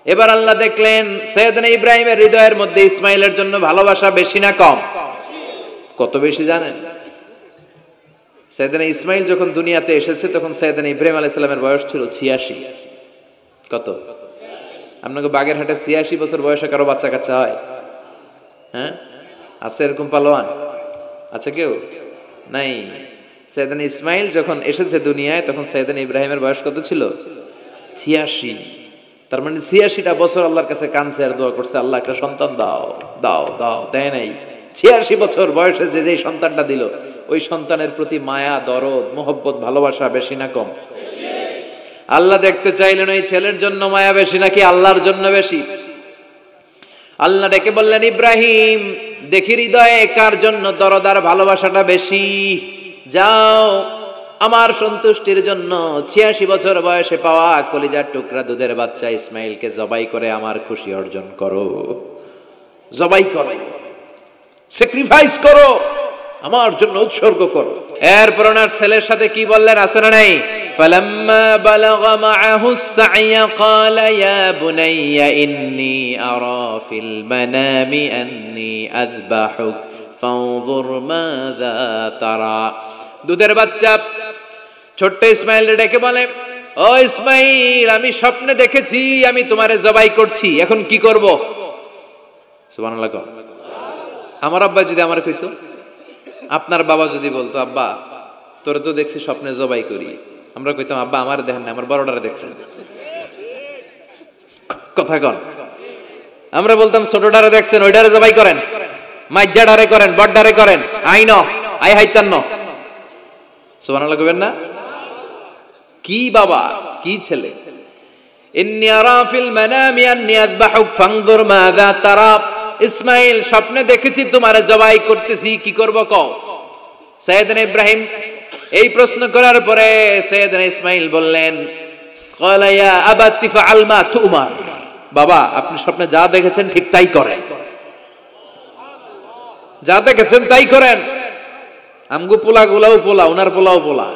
এবার আল্লাহ দেখলেন সৈয়দনা ইব্রাহিমের হৃদয়ের মধ্যে ইসমাইলের জন্য ভালোবাসা বেশি না কম? কত বেশি জানেন? সৈয়দনা ইসমাইল যখন দুনিয়াতে এসেছে তখন সৈয়দনা ইব্রাহিম আলাইহিস সালামের বয়স ছিল 86। কত? আপনাকে বাগেরহাটে 86 বছর বয়সে কারো বাচ্চা কাচ্চা হয়? হ্যাঁ, আছে এরকম পালোয়ান? আছে কেউ? নাই। সৈয়দনা ইসমাইল যখন এসেছে দুনিয়ায় তখন সৈয়দনা ইব্রাহিমের বয়স কত ছিল? 86। তার মানে 86টা বছর আল্লাহর কাছে কাঁদছে আর দোয়া করছে, আল্লাহ একটা সন্তান দাও দাও দাও, দেয় নাই। 86 বছর বয়সে যে সন্তানটা দিল, ওই সন্তানের প্রতি মায়া, দরদ, মোহব্বত, ভালোবাসা বেশি না কম? আল্লাহ দেখতে চাইলেন ওই ছেলের জন্য মায়া বেশি নাকি আল্লাহর জন্য বেশি। আল্লাহ ডেকে বললেন, ইব্রাহিম দেখি হৃদয়ে কার জন্য দরদ আর ভালোবাসাটা বেশি। যাও আমার সন্তুষ্টির জন্য 86 বছর বয়সে পাওয়া কলিজার টুকরা দুধের বাচ্চা ইসমাইলকে জবাই করে আমার খুশি অর্জন করো। জবাই করো, স্যাক্রিফাইস করো, আমার জন্য উৎসর্গ করো। এরপর ওনার ছেলের সাথে কি বললেন আছে না নাই? ফালাম্মা বালাগা মাআহুস সা'য়া ক্বালা ইয়া বুনাইয়া ইন্নী আরা ফিল মানামি আন্নী আযবাহুক ফানজুর মাযা তারা। দুধের বাচ্চা ছোট্ট ইসমাইল ডেকে বলে, ও ইসমাইল, আমি স্বপ্নে দেখেছি আমি তোমারে জবাই করছি, এখন কি করব? সুবহানাল্লাহ। আমার আব্বা যদি আমার কইতো, আপনার বাবা যদি বলতো, আব্বা তোরে তো দেখছি স্বপ্নে জবাই করি, আমরা কইতাম, আব্বা আমার দেখেন না, আমার বড়টারে দেখছেন। কথা কন। আমরা বলতাম, ছোটটারে দেখছেন, ওইটারে জবাই করেন, মাইজ্জাডারে করেন, বড়ডারে করেন, আইন আই হাইতান্ন। সুবহানাল্লাহ কইবেন না? কি বাবা, কি ছেলে! ইন্নী আরা ফিল মানামি আন্নী আযবাহুক ফানজুর মাযা তারা। ইসমাইল স্বপ্নে দেখেছি তোমারে জবাই করতেছি, কি করব কও? সাইয়েদনা ইব্রাহিম এই প্রশ্ন করার পরে সাইয়েদনা ইসমাইল বললেন, ক্বালা ইয়া আবাতি ফাআল মা তুমার। বাবা আপনি স্বপ্নে যা দেখেছেন ঠিক তাই করেন, যা দেখেছেন তাই করেন। আমগো পোলাগুলাও পোলা, উনার পোলাও পোলা।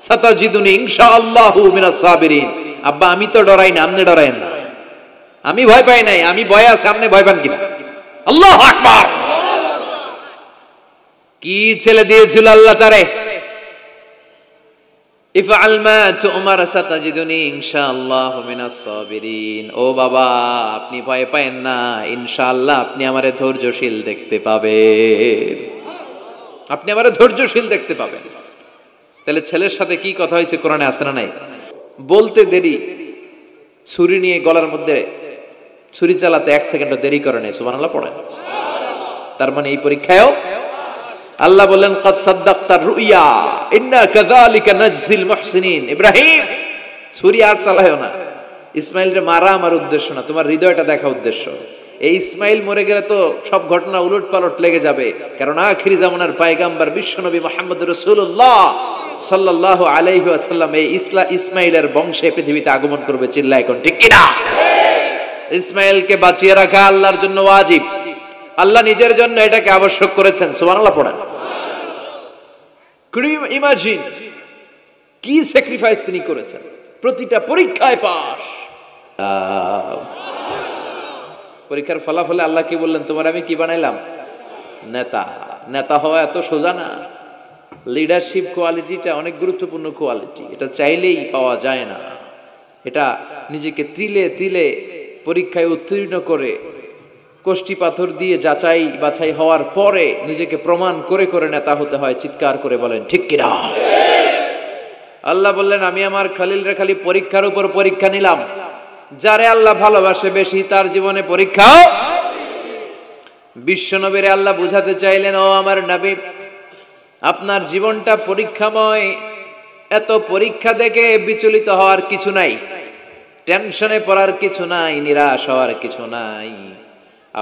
সাতাজিদুনি ইনশাআল্লাহু মিনাস সাবিরিন। আব্বা আমি তো ডরাই না, আপনি ডরায়েন না। আমি ভয় পাই নাই, আমি ভয় আছে, আপনি ভয় পান কিনা? আল্লাহু আকবার। কি ছেলে দিয়েছিল আল্লাহ তারে! ইফআল মা তুমার সাতাজিদুনি ইনশাআল্লাহু মিনাস সাবিরিন। ও বাবা আপনি ভয় পায়েন না, ইনশাআল্লাহ আপনি আমারে ধৈর্যশীল দেখতে পাবেন, আপনি আমারে ধৈর্যশীল দেখতে পাবেন। তাহলে ছেলের সাথে কি কথা হয়েছে কোরআনে আছে না নাই? বলতে দেরি, ছুরি নিয়ে গলার মধ্যে ছুরি চালাতে 1 সেকেন্ডও দেরি করে নাই। সুবহানাল্লাহ পড়েন। তার মানে এই পরীক্ষায়ও আল্লাহ বললেন, ক্বাদ সাদ্দাকতার রুইয়া ইন্না কাযালিকা নাজজিল মুহসিনিন। ইব্রাহিম ছুরি আর চালায়ও না, ইসমাইলকে মারা আমার উদ্দেশ্য না, তোমার হৃদয়টা দেখা উদ্দেশ্য। এই ইসমাইল মরে গেলে তো সব ঘটনা উলট পালট লেগে যাবে, কারণ আখিরি জামানার পয়গম্বর বিশ্বনবী মুহাম্মদ রাসূলুল্লাহ সাল্লাল্লাহু আলাইহি ওয়াসাল্লাম এই ইসমাইলের বংশে পৃথিবীতে আগমন করবে। চিল্লায় কোন ঠিক কিনা? ইসমাইলকে বাঁচিয়ে রাখা আল্লাহর জন্য ওয়াজিব, আল্লাহ নিজের জন্য এটাকে আবশ্যক করেছেন। সুবহানাল্লাহ পড়েন। কুড ইউ ইমাজিন কি স্যাক্রিফাইস তিনি করেছেন, প্রতিটা পরীক্ষায় পাস। পরীক্ষার ফলাফলে আল্লাহ কি বললেন, তোমার আমি কি বানাইলাম? নেতা। নেতা হওয়া এত সোজা না। লিডারশিপ কোয়ালিটিটা অনেক গুরুত্বপূর্ণ কোয়ালিটি, এটা চাইলেই পাওয়া যায় না। এটা নিজেকে তিলে তিলে পরীক্ষায় উত্তীর্ণ করে, কষ্টি পাথর দিয়ে যাচাই বাছাই হওয়ার পরে নিজেকে প্রমাণ করে করে নেতা হতে হয়। চিৎকার করে বলেন ঠিক কিনা? আল্লাহ বললেন, আমি আমার খলিলরে খালি পরীক্ষার উপর পরীক্ষা নিলাম। যারে আল্লাহ ভালোবাসে বেশি তার জীবনে পরীক্ষাও। বিশ্বনবীরে আল্লাহ বুঝাতে চাইলেন, ও আমার নবী, আপনার জীবনটা পরীক্ষাময়। এত পরীক্ষা দেখে বিচলিত হওয়ার কিছু নাই, টেনশনে পড়ার কিছু নাই, নিরাশ হওয়ার কিছু নাই।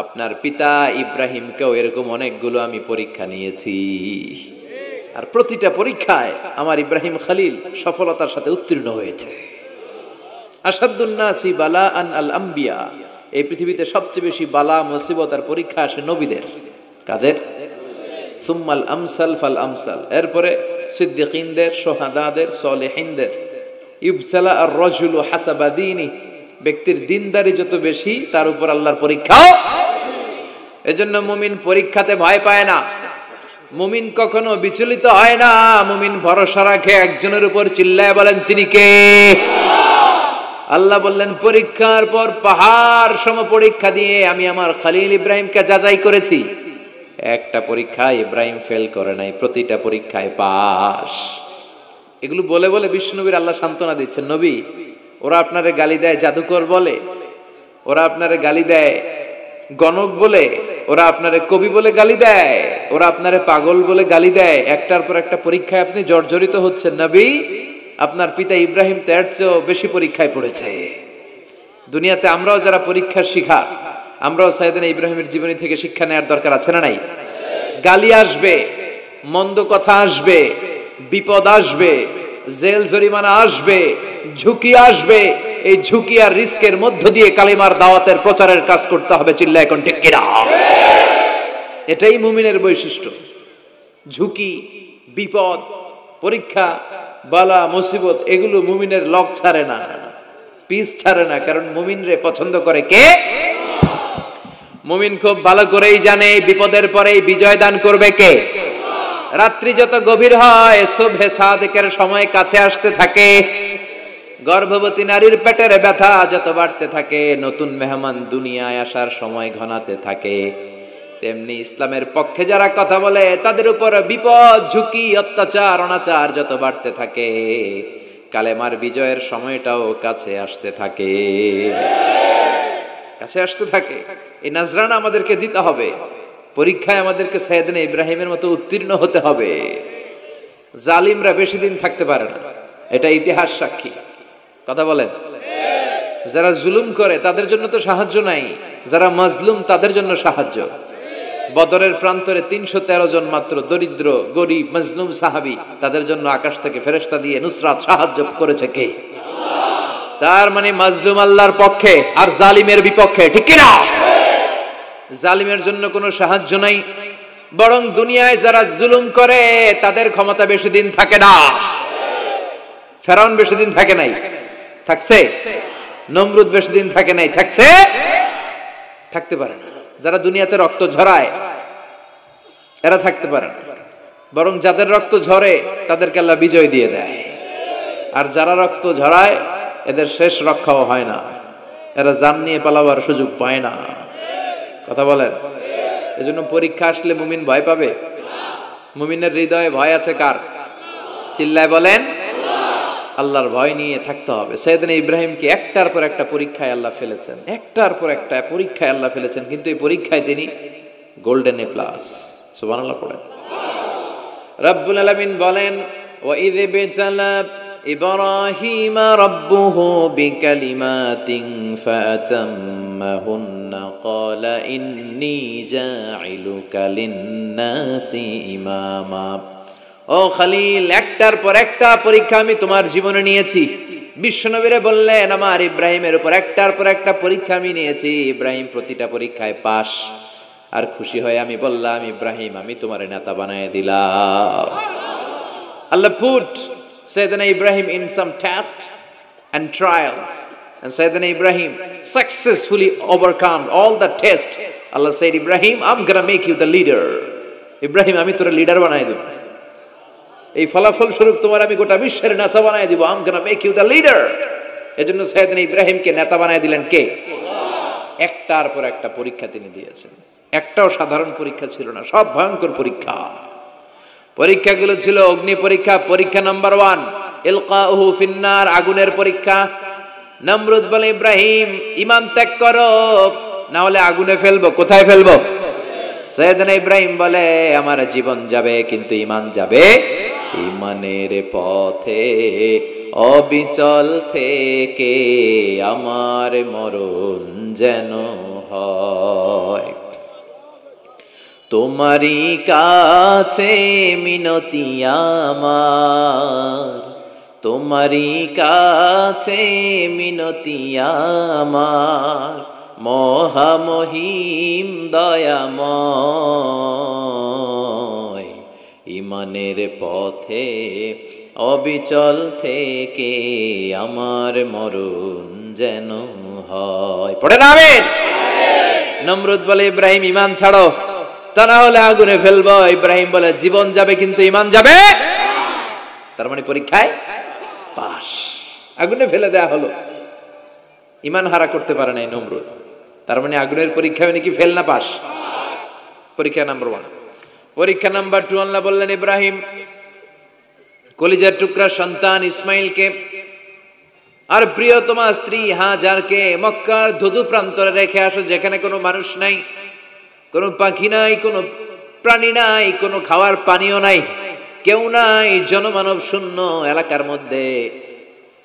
আপনার পিতা ইব্রাহিমকেও এরকম অনেকগুলো আমি পরীক্ষা নিয়েছি, আর প্রতিটা পরীক্ষায় আমার ইব্রাহিম খলিল সফলতার সাথে উত্তীর্ণ হয়েছে। আসাদুন নাসি বালাআন আল আম্বিয়া। এই পৃথিবীতে সবচেয়ে বেশি বালা মুসিবত আর পরীক্ষা আসে নবীদের। কাদের? সুম্মাল আমসাল ফাল আমসাল। এরপরে সিদ্দিকিনদের, শুহাদাদের, সালেহিনদের। ইবতালা আর রাজুলু হাসাবা দীনি ব্যক্তির দিনদারি যত বেশি তার উপর আল্লাহর পরীক্ষাও। এজন্য মুমিন পরীক্ষাতে ভয় পায় না, মুমিন কখনো বিচলিত হয় না, মুমিন ভরসা রাখে একজনের উপর। চিল্লায় বলেন তিনি কে? আল্লাহ বললেন পরীক্ষার পর পাহাড় সম পরীক্ষা দিয়ে আমি আমার খলিল ইব্রাহিমকে যাচাই করেছি। একটা পরীক্ষায় ইব্রাহিম ফেল করে নাই, প্রতিটা পরীক্ষায় পাস। এগুলো বলে বলে বিষ্ণুনবীর আল্লাহ সান্ত্বনা দিচ্ছেন, নবী ওরা আপনারে গালি দেয় জাদুকর বলে, ওরা আপনারে গালি দেয় গণক বলে, ওরা আপনারে কবি বলে গালি দেয়, ওরা আপনারে পাগল বলে গালি দেয়, একটার পর একটা পরীক্ষায় আপনি জর্জরিত হচ্ছেন। নবী আপনার পিতা ইব্রাহিম তো এর চেয়েও বেশি পরীক্ষায় পড়েছে। দুনিয়াতে আমরাও যারা পরীক্ষার শিখা, আমরাও সাইয়েদনা ইব্রাহিমের জীবনী থেকে শিক্ষা নেওয়ার দরকার আছে না নাই? গালি আসবে, মন্দ কথা আসবে, বিপদ আসবে, জেল জরিমানা আসবে, ঝুঁকি আসবে। এই ঝুঁকি আর রিস্কের মধ্য দিয়ে কালিমার দাওয়াতের প্রচারের কাজ করতে হবে। চিল্লা এখন ঠিক কিনা? এটাই মুমিনের বৈশিষ্ট্য। ঝুঁকি, বিপদ, পরীক্ষা, বালা, মুসিবত এগুলো মুমিনের লক ছাড়ে না, পিস ছাড়ে না। কারণ মুমিনরে পছন্দ করে কে? মুমিন খুব ভালো করেই জানে বিপদের পরেই বিজয় দান করবে কে। রাত্রি যত গভীর হয় সুবহে সাদেকের সময় কাছে আসতে থাকে, গর্ভবতী নারীর পেটের ব্যথা যত বাড়তে থাকে, নতুন মেহমান দুনিয়ায় আসার সময় ঘনাতে থাকে, তেমনি ইসলামের পক্ষে যারা কথা বলে তাদের উপর বিপদ, ঝুঁকি, অত্যাচার, অনাচার যত বাড়তে থাকে, কালেমার বিজয়ের সময়টাও কাছে আসতে থাকে, কাছে আসতে থাকে। এই নাজরানা আমাদেরকে দিতে হবে। পরীক্ষায় আমাদেরকে সাইয়েদনা ইব্রাহিমের মতো উত্তীর্ণ হতে হবে। জালিমরা বেশি দিন থাকতে পারে না, এটা ইতিহাস সাক্ষী। কথা বলেন? যারা জুলুম করে তাদের জন্য তো সাহায্য নাই, যারা মাজলুম তাদের জন্য সাহায্য। বদরের প্রান্তরে 313 জন মাত্র দরিদ্র, গরিব, মাজলুম সাহাবী, তাদের জন্য আকাশ থেকে ফেরেশতা দিয়ে নুসরাত সাহায্য করেছে কে? তার মানে মাজলুম আল্লাহর পক্ষে আর জালিমের বিপক্ষে, ঠিক কি না? জালিমের জন্য কোনো সাহায্য নাই, বরং দুনিয়ায় যারা জুলুম করে তাদের ক্ষমতা বেশি দিন থাকে না। ফেরাউন বেশি দিন থাকে নাই, থাকছে? নমরুদ বেশি দিন থাকে নাই, থাকছে? থাকতে পারে না। যারা দুনিয়াতে রক্ত ঝরায় এরা থাকতে পারে না, বরং যাদের রক্ত ঝরে তাদেরকে আল্লাহ বিজয় দিয়ে দেয়। আর যারা রক্ত ঝরায় এদের শেষ রক্ষাও হয় না, এরা জান নিয়ে পালাবার সুযোগ পায় না। কথা বলেন? এজন্য পরীক্ষা আসলে মুমিন ভয় পাবে? মুমিনের হৃদয়ে ভয় আছে কার? চিল্লায় বলেন। আল্লাহর ভয় নিয়ে থাকতে হবে। সাইয়েদনা ইব্রাহিমকে একটার পর একটা পরীক্ষায় আল্লাহ ফেলেছেন, একটার পর একটা পরীক্ষায় আল্লাহ ফেলেছেন, কিন্তু এই পরীক্ষায় তিনি গোল্ডেন এ প্লাস। সুবহানাল্লাহ পড়েন। রব্বুল আলামিন বলেন, ওয়া ইয বিতালা ইব্রাহিম রাব্বুহু বিকালিমাতিন ফাতাম্মাহুন্না ক্বালা ইন্নী জাইলুকা লিন-নাসি ইমামা। ও খলিল, একটার পর একটা পরীক্ষা আমি তোমার জীবনে নিয়েছি। বিশ্বনবীরে বললেন আমার ইব্রাহিমের উপর একটার পর একটা পরীক্ষা আমি নিয়েছি, ইব্রাহিম প্রতিটা পরীক্ষায় পাস। আর খুশি হয়ে আমি বললাম, ইব্রাহিম আমি তোমার নেতা বানায় দিলাম। আল্লাহ put Sayyidina Ibrahim in some tests and trials, and Sayyidina Ibrahim successfully overcome all the tests. Allah said, Ibrahim, I'm gonna make you the leader. Ibrahim আমি তোর লিডার বানায় দেব, এই ফলাফল স্বরূপ তোমার আমি গোটা বিশ্বের নেতা বানায় দিব। I'm gonna make you the leader. এজন্য সাইয়েদনা ইব্রাহিমকে নেতা বানায় দিলেন কে? একটার পর একটা পরীক্ষা তিনি দিয়েছেন। একটাও সাধারণ পরীক্ষা ছিল না, সব ভয়ঙ্কর পরীক্ষা। পরীক্ষাগুলো ছিল অগ্নি পরীক্ষা। পরীক্ষা নাম্বার 1 ইলকাউহু ফিন্নার, আগুনের পরীক্ষা। নমরুদ বলে, ইব্রাহিম ঈমান ত্যাগ করো, না হলে আগুনে ফেলবো। কোথায় ফেলবো? সাইয়েদনা ইব্রাহিম বলে, আমার জীবন যাবে কিন্তু ঈমান যাবে। ঈমানের পথে অবিচল থেকে আমার মরণ যেন হয়। তোমারই কাছে মিনতি আমার, তোমারই কাছে মিনতি আমার, মহামহিম দয়াময়। ঈমানের পথে অবিচল থেকে আমার মরণ যেন হয়। পড়ে না আমিন। নমরুদ বলে ইব্রাহিম ঈমান ছাড়ো, তা না হলে আগুনে ফেলবো। ইব্রাহিম বলে জীবন যাবে কিন্তু ঈমান যাবে। তার মানে পরীক্ষায় পাস, আগুনে ফেলে দেয়া হলো, ঈমান হারা করতে পারে নাই নমরুদ। তার মানে আগুনের পরীক্ষায় নাকি ফেল না পাস। পরীক্ষা নাম্বার 1। পরীক্ষা নাম্বার 2 আল্লাহ বললেন ইব্রাহিম কলিজার টুকরা সন্তান ইসমাইলকে আর প্রিয়তমা স্ত্রী হাজারকে মক্কার ধুধু প্রান্তরে রেখে আসো, যেখানে কোনো মানুষ নাই, কোনো পাখি নাই, কোনো প্রাণী নাই, কোনো খাওয়ার পানিও নাই, কেউ নাই, জনমানব শূন্য এলাকার মধ্যে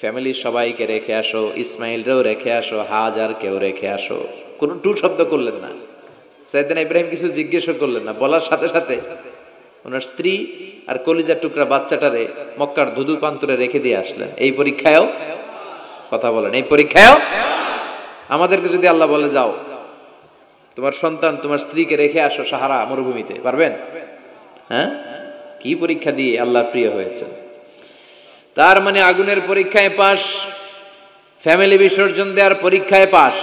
ফ্যামিলির সবাইকে রেখে আসো, ইসমাইলরেও রেখে আসো, হাজারকেও রেখে আসো। কোনো টু শব্দ করলেন না। সাইয়েদনা ইব্রাহিম কিছু জিজ্ঞেসও করলেন না, বলার সাথে সাথে ওনার স্ত্রী আর কলিজার টুকরা বাচ্চাটারে মক্কার ধুধু প্রান্তরে রেখে দিয়ে আসলেন। এই পরীক্ষায়ও কথা বলেন, এই পরীক্ষায়ও আমাদেরকে যদি আল্লাহ বলে যাও তোমার সন্তান তোমার স্ত্রীকে রেখে আসো সাহারা মরুভূমিতে, পারবেন? হ্যাঁ, কি পরীক্ষা দিয়ে আল্লাহর প্রিয় হয়েছে। তার মানে আগুনের পরীক্ষায় পাস, ফ্যামিলি বিসর্জন দেওয়ার পরীক্ষায় পাস,